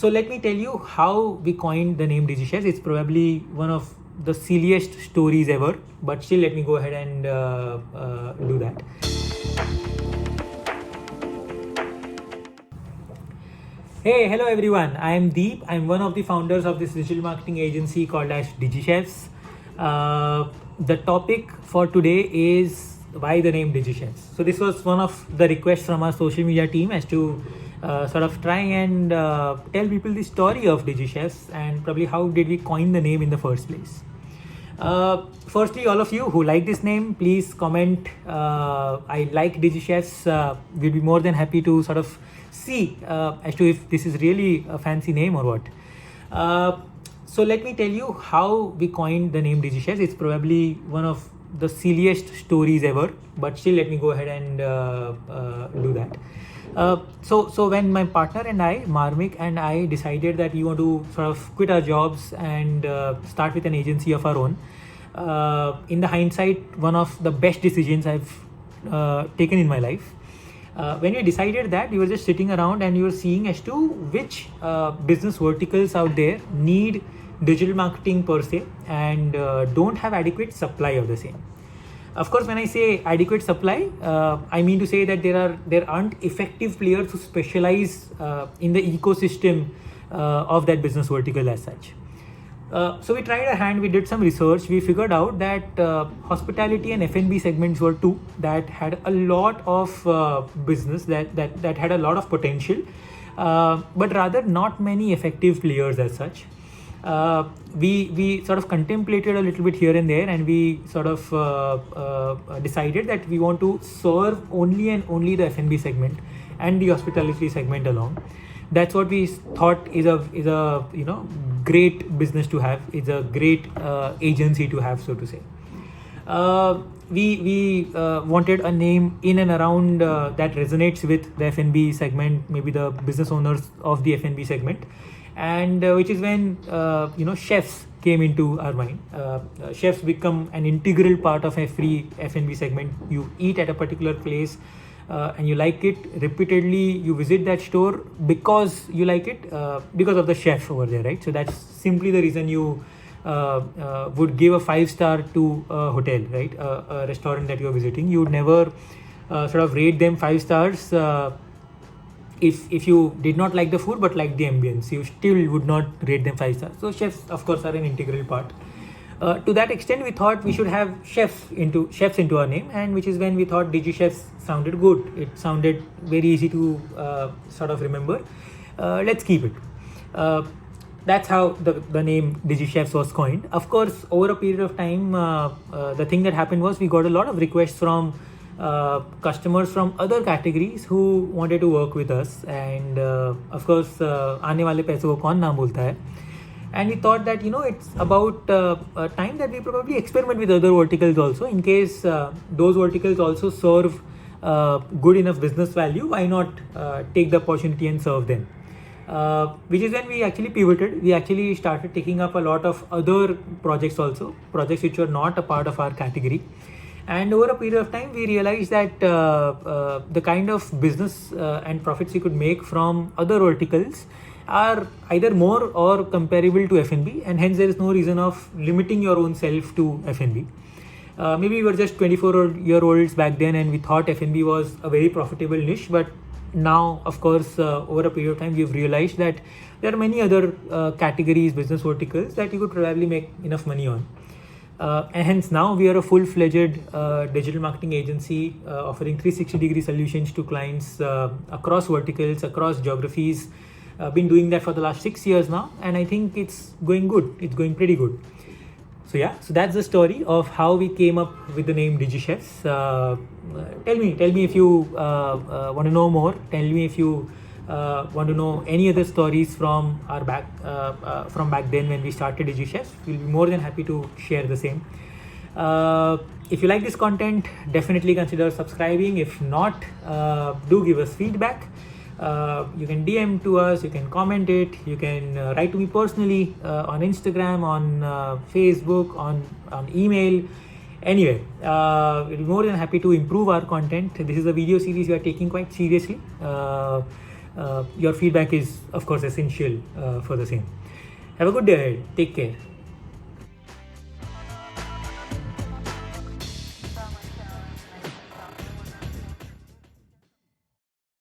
So let me tell you how we coined the name DigiChefs. It's probably one of the silliest stories ever, but still let me go ahead and do that. Hey, hello everyone. I am Deep. I'm one of the founders of this digital marketing agency called as DigiChefs. The topic for today is why the name DigiChefs. So this was one of the requests from our social media team as to sort of try and tell people the story of DigiChefs and probably how did we coin the name in the first place. Firstly, all of you who like this name, please comment. I like DigiChefs. We'll be more than happy to sort of see as to if this is really a fancy name or what. So let me tell you how we coined the name DigiChefs. It's probably one of the silliest stories ever, but still let me go ahead and do that. So when my partner and I, Marmik and I, decided that we want to sort of quit our jobs and start with an agency of our own, in the hindsight, one of the best decisions I've taken in my life. When we decided that, we were just sitting around and we were seeing as to which business verticals out there need digital marketing per se and don't have adequate supply of the same. Of course, when I say adequate supply, I mean to say that there aren't effective players who specialize in the ecosystem of that business vertical as such. So we tried our hand, we did some research, we figured out that hospitality and F&B segments were two that had a lot of business, that had a lot of potential, but rather not many effective players as such. We sort of contemplated a little bit here and there, and we sort of decided that we want to serve only and only the F&B segment and the hospitality segment along. That's what we thought is a great business to have. It's a great agency to have, so to say. We wanted a name in and around that resonates with the F&B segment, maybe the business owners of the F&B segment, and which is when chefs came into our mind. Chefs become an integral part of every F&B segment. You eat at a particular place and you like it repeatedly, you visit that store because you like it, because of the chef over there, right? So that's simply the reason you would give a 5-star to a hotel, right? A restaurant that you're visiting. You would never sort of rate them 5 stars if you did not like the food but like the ambience. You still would not rate them 5 stars. So chefs, of course, are an integral part. To that extent, we thought we should have chefs into our name, and which is when we thought DigiChefs sounded good. It sounded very easy to sort of remember. Let's keep it. That's how the name DigiChefs was coined. Of course, over a period of time, the thing that happened was we got a lot of requests from customers from other categories who wanted to work with us, and of course, आने वाले पैसों को कौन ना बोलता है. And we thought that it's about time that we probably experiment with other verticals also, in case those verticals also serve good enough business value. Why not take the opportunity and serve them? Which is when we actually pivoted. We actually started taking up a lot of other projects also, projects which were not a part of our category. And over a period of time, we realized that the kind of business and profits we could make from other verticals are either more or comparable to F&B, and hence there is no reason of limiting your own self to F&B. Maybe we were just 24-year-olds back then and we thought F&B was a very profitable niche, but now, of course, over a period of time, we've realized that there are many other categories, business verticals that you could probably make enough money on. And hence now we are a full-fledged digital marketing agency offering 360-degree solutions to clients across verticals, across geographies. Been doing that for the last 6 years now, and I think it's going good. It's going pretty good. So yeah, so that's the story of how we came up with the name DigiChefs. Tell me if you want to know more. Tell me if you want to know any other stories from back then when we started DigiChefs. We'll be more than happy to share the same. If you like this content, definitely consider subscribing. If not, do give us feedback. You can DM to us, you can comment it, you can write to me personally on Instagram, on Facebook, on email, anyway. We'll be more than happy to improve our content. This is a video series we are taking quite seriously. Your feedback is, of course, essential for the same. Have a good day ahead. Take care.